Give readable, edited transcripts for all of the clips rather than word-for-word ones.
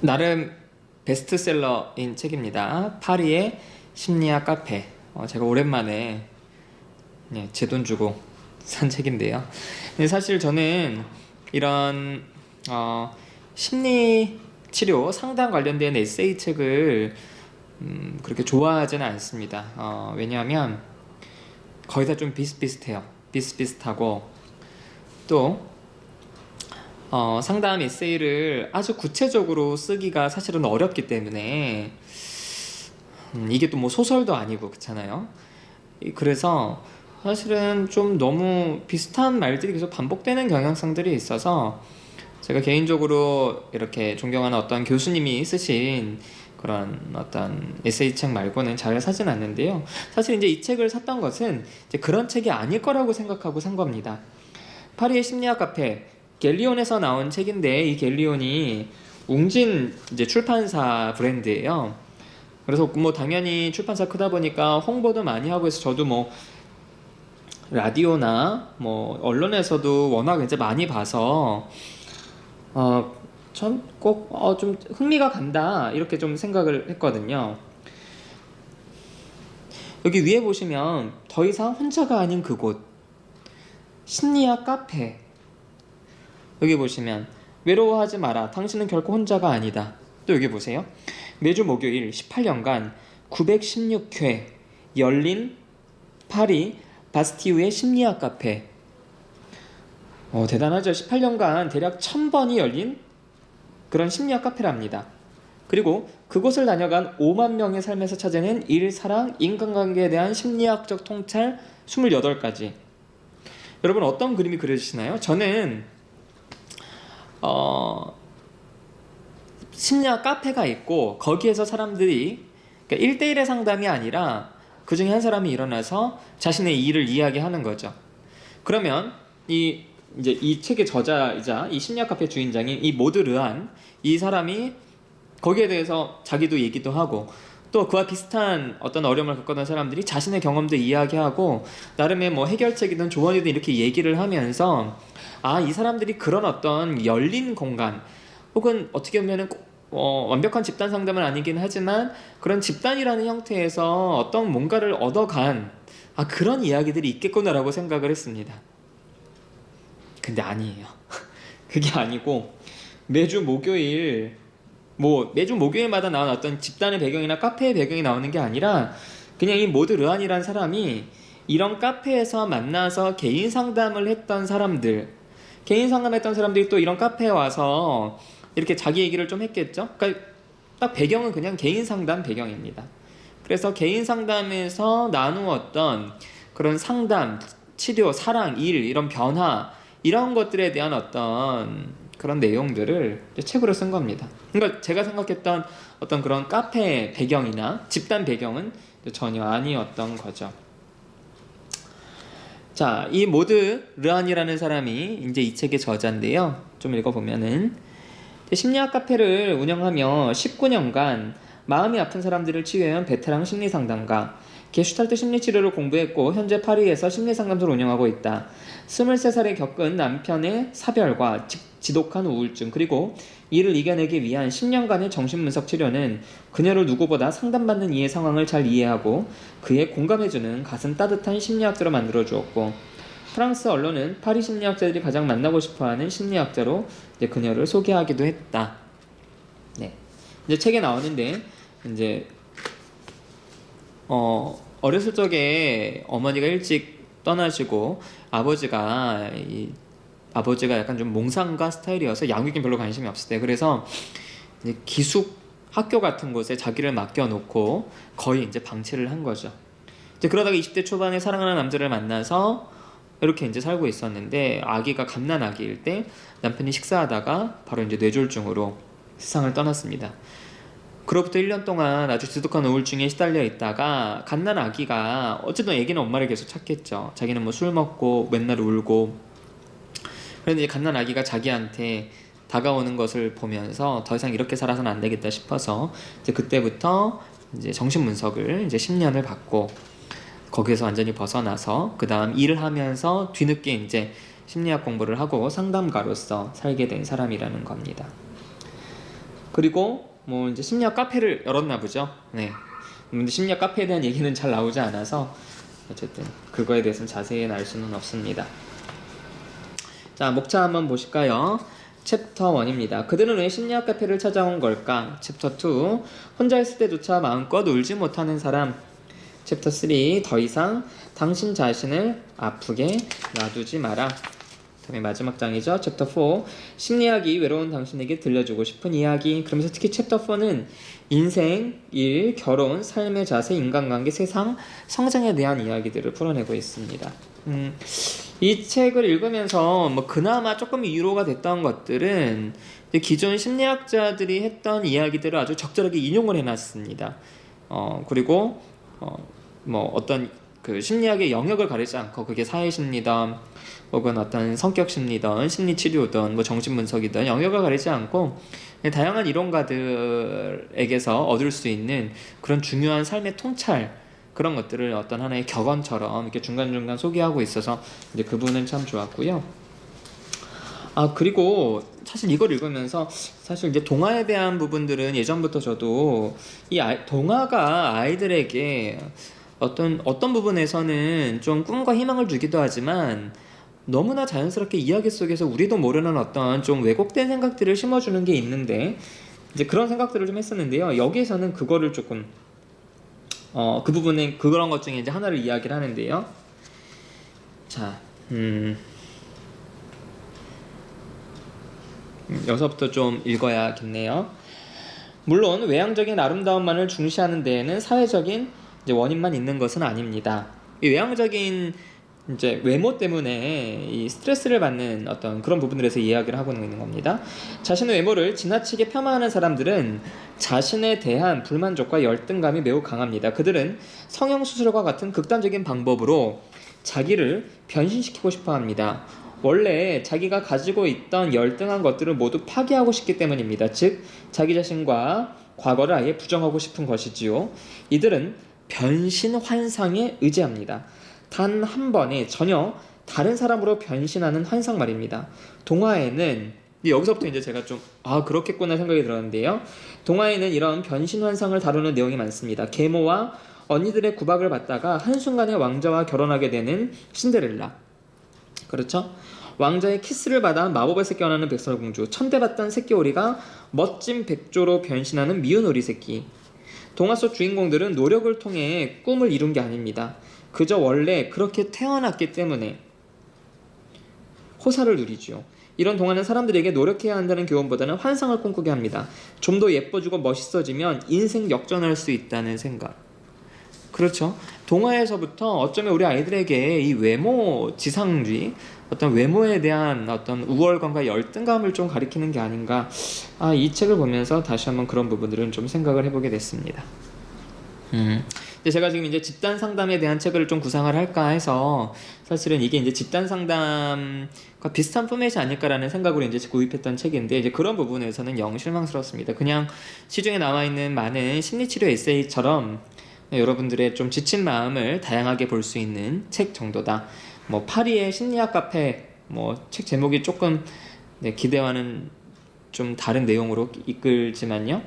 나름 베스트셀러인 책입니다. 파리의 심리학 카페. 제가 오랜만에 제 돈 주고 산 책인데요. 근데 사실 저는 이런 심리 치료 상담 관련된 에세이 책을 그렇게 좋아하지는 않습니다. 왜냐하면 거의 다 좀 비슷비슷해요. 비슷비슷하고 또 상담 에세이를 아주 구체적으로 쓰기가 사실은 어렵기 때문에 이게 또 뭐 소설도 아니고 그렇잖아요. 그래서 사실은 좀 너무 비슷한 말들이 계속 반복되는 경향성들이 있어서 제가 개인적으로 이렇게 존경하는 어떤 교수님이 쓰신 그런 어떤 에세이 책 말고는 잘 사진 않는데요. 사실 이제 이 책을 샀던 것은 이제 그런 책이 아닐 거라고 생각하고 산 겁니다. 파리의 심리학 카페, 갤리온에서 나온 책인데 이 갤리온이 웅진 이제 출판사 브랜드예요. 그래서 뭐 당연히 출판사 크다 보니까 홍보도 많이 하고 해서 저도 뭐 라디오나 뭐 언론에서도 워낙 이제 많이 봐서 전 꼭 좀 흥미가 간다 이렇게 좀 생각을 했거든요. 여기 위에 보시면 더 이상 혼자가 아닌 그곳 심리학 카페, 여기 보시면 외로워하지 마라 당신은 결코 혼자가 아니다. 또 여기 보세요. 매주 목요일 18년간 916회 열린 파리 바스티유의 심리학 카페. 대단하죠. 18년간 대략 1000번이 열린 그런 심리학 카페랍니다. 그리고 그곳을 다녀간 5만 명의 삶에서 찾아낸 일, 사랑, 인간관계에 대한 심리학적 통찰 28가지. 여러분 어떤 그림이 그려지시나요? 저는 심리학 카페가 있고 거기에서 사람들이 그러니까 1대1의 상담이 아니라 그 중에 한 사람이 일어나서 자신의 일을 이야기하는 거죠. 그러면 이제 이 책의 저자이자 이 심리학 카페 주인장인 이 모드 르안, 이 사람이 거기에 대해서 자기도 얘기도 하고 또 그와 비슷한 어떤 어려움을 겪었던 사람들이 자신의 경험도 이야기하고 나름의 뭐 해결책이든 조언이든 이렇게 얘기를 하면서 이 사람들이 그런 어떤 열린 공간 혹은 어떻게 보면은 완벽한 집단 상담은 아니긴 하지만 그런 집단이라는 형태에서 어떤 뭔가를 얻어간 그런 이야기들이 있겠구나라고 생각을 했습니다. 근데 아니에요. 그게 아니고 매주 목요일마다 나오는 어떤 집단의 배경이나 카페의 배경이 나오는 게 아니라 그냥 이 모드 르안이라는 사람이 이런 카페에서 만나서 개인 상담을 했던 사람들, 개인 상담했던 사람들이 또 이런 카페에 와서 이렇게 자기 얘기를 좀 했겠죠. 그러니까 딱 배경은 그냥 개인 상담 배경입니다. 그래서 개인 상담에서 나누었던 그런 상담, 치료, 사랑, 일, 이런 변화, 이런 것들에 대한 어떤 그런 내용들을 책으로 쓴 겁니다. 그러니까 제가 생각했던 어떤 그런 카페 배경이나 집단 배경은 전혀 아니었던 거죠. 자, 이 모드 르안이라는 사람이 이제 이 책의 저자인데요. 좀 읽어보면은 심리학 카페를 운영하며 19년간 마음이 아픈 사람들을 치유해온 베테랑 심리상담가, 게슈탈트 심리치료를 공부했고 현재 파리에서 심리상담소를 운영하고 있다. 23살에 겪은 남편의 사별과 지독한 우울증 그리고 이를 이겨내기 위한 10년간의 정신분석 치료는 그녀를 누구보다 상담받는 이의 상황을 잘 이해하고 그에 공감해주는 가슴 따뜻한 심리학자로 만들어주었고 프랑스 언론은 파리 심리학자들이 가장 만나고 싶어하는 심리학자로 이제 그녀를 소개하기도 했다. 네, 이제 책에 나오는데 이제 어렸을 적에 어머니가 일찍 떠나시고 아버지가 약간 좀 몽상가 스타일이어서 양육에 별로 관심이 없을 때 그래서 이제 기숙 학교 같은 곳에 자기를 맡겨놓고 거의 이제 방치를 한 거죠. 이제 그러다가 20대 초반에 사랑하는 남자를 만나서 이렇게 이제 살고 있었는데 아기가 갓난 아기일 때 남편이 식사하다가 바로 이제 뇌졸중으로 세상을 떠났습니다. 그로부터 1년 동안 아주 지독한 우울증에 시달려 있다가 갓난 아기가 어쨌든 애기는 엄마를 계속 찾겠죠. 자기는 뭐 술 먹고 맨날 울고 그런데 갓난 아기가 자기한테 다가오는 것을 보면서 더 이상 이렇게 살아서는 안 되겠다 싶어서 이제 그때부터 이제 정신분석을 이제 10년을 받고 거기에서 완전히 벗어나서 그 다음 일을 하면서 뒤늦게 이제 심리학 공부를 하고 상담가로서 살게 된 사람이라는 겁니다. 그리고 뭐 이제 심리학 카페를 열었나 보죠. 네. 근데 심리학 카페에 대한 얘기는 잘 나오지 않아서 어쨌든 그거에 대해서는 자세히 알 수는 없습니다. 자, 목차 한번 보실까요? 챕터 1입니다. 그들은 왜 심리학 카페를 찾아온 걸까? 챕터 2, 혼자 있을 때조차 마음껏 울지 못하는 사람. 챕터 3, 더 이상 당신 자신을 아프게 놔두지 마라. 다음에 마지막 장이죠. 챕터 4, 심리학이 외로운 당신에게 들려주고 싶은 이야기. 그러면서 특히 챕터 4는 인생, 일, 결혼, 삶의 자세, 인간관계, 세상, 성장에 대한 이야기들을 풀어내고 있습니다. 이 책을 읽으면서 뭐 그나마 조금 위로가 됐던 것들은 기존 심리학자들이 했던 이야기들을 아주 적절하게 인용을 해놨습니다. 그리고 뭐 어떤 그 심리학의 영역을 가리지 않고 그게 사회심리든 혹은 어떤 성격심리든 심리치료든 뭐 정신분석이든 영역을 가리지 않고 다양한 이론가들에게서 얻을 수 있는 그런 중요한 삶의 통찰, 그런 것들을 어떤 하나의 격언처럼 이렇게 중간중간 소개하고 있어서 이제 그 부분은 참 좋았고요. 그리고 사실 이걸 읽으면서 사실 이제 동화에 대한 부분들은 예전부터 저도 동화가 아이들에게 어떤 부분에서는 좀 꿈과 희망을 주기도 하지만 너무나 자연스럽게 이야기 속에서 우리도 모르는 어떤 좀 왜곡된 생각들을 심어주는 게 있는데, 이제 그런 생각들을 좀 했었는데요. 여기에서는 그거를 조금 그 부분에 그런 것 중에 이제 하나를 이야기를 하는데요. 자, 여기서부터 좀 읽어야겠네요. 물론 외향적인 아름다움만을 중시하는 데에는 사회적인 이제 원인만 있는 것은 아닙니다. 이 외향적인 이제 외모 때문에 이 스트레스를 받는 어떤 그런 부분들에서 이야기를 하고 있는 겁니다. 자신의 외모를 지나치게 폄하하는 사람들은 자신에 대한 불만족과 열등감이 매우 강합니다. 그들은 성형수술과 같은 극단적인 방법으로 자기를 변신시키고 싶어 합니다. 원래 자기가 가지고 있던 열등한 것들을 모두 파괴하고 싶기 때문입니다. 즉, 자기 자신과 과거를 아예 부정하고 싶은 것이지요. 이들은 변신 환상에 의지합니다. 단 한 번에 전혀 다른 사람으로 변신하는 환상 말입니다. 동화에는 여기서부터 이제 제가 좀 그렇겠구나 생각이 들었는데요. 동화에는 이런 변신 환상을 다루는 내용이 많습니다. 계모와 언니들의 구박을 받다가 한순간에 왕자와 결혼하게 되는 신데렐라, 그렇죠? 왕자의 키스를 받아 마법에서 깨어나는 백설공주, 천대받던 새끼오리가 멋진 백조로 변신하는 미운 오리 새끼. 동화 속 주인공들은 노력을 통해 꿈을 이룬 게 아닙니다. 그저 원래 그렇게 태어났기 때문에 호사를 누리죠. 이런 동화는 사람들에게 노력해야 한다는 교훈보다는 환상을 꿈꾸게 합니다. 좀 더 예뻐지고 멋있어지면 인생 역전할 수 있다는 생각. 그렇죠. 동화에서부터 어쩌면 우리 아이들에게 이 외모 지상주의, 어떤 외모에 대한 어떤 우월감과 열등감을 좀 가리키는 게 아닌가. 이 책을 보면서 다시 한번 그런 부분들은 좀 생각을 해보게 됐습니다. 제가 지금 이제 집단 상담에 대한 책을 좀 구상을 할까 해서 사실은 이게 이제 집단 상담과 비슷한 포맷이 아닐까라는 생각으로 이제 구입했던 책인데, 이제 그런 부분에서는 영 실망스럽습니다. 그냥 시중에 나와 있는 많은 심리치료 에세이처럼 여러분들의 좀 지친 마음을 다양하게 볼 수 있는 책 정도다. 뭐 파리의 심리학 카페, 뭐 책 제목이 조금 기대와는 좀 다른 내용으로 이끌지만요.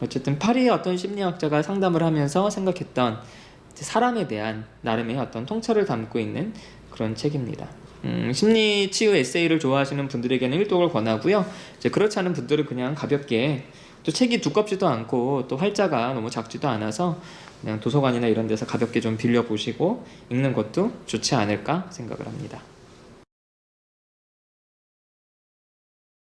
어쨌든 파리의 어떤 심리학자가 상담을 하면서 생각했던 사람에 대한 나름의 어떤 통찰을 담고 있는 그런 책입니다. 심리 치유 에세이를 좋아하시는 분들에게는 일독을 권하고요. 이제 그렇지 않은 분들은 그냥 가볍게, 또 책이 두껍지도 않고 또 활자가 너무 작지도 않아서 그냥 도서관이나 이런 데서 가볍게 좀 빌려보시고 읽는 것도 좋지 않을까 생각을 합니다.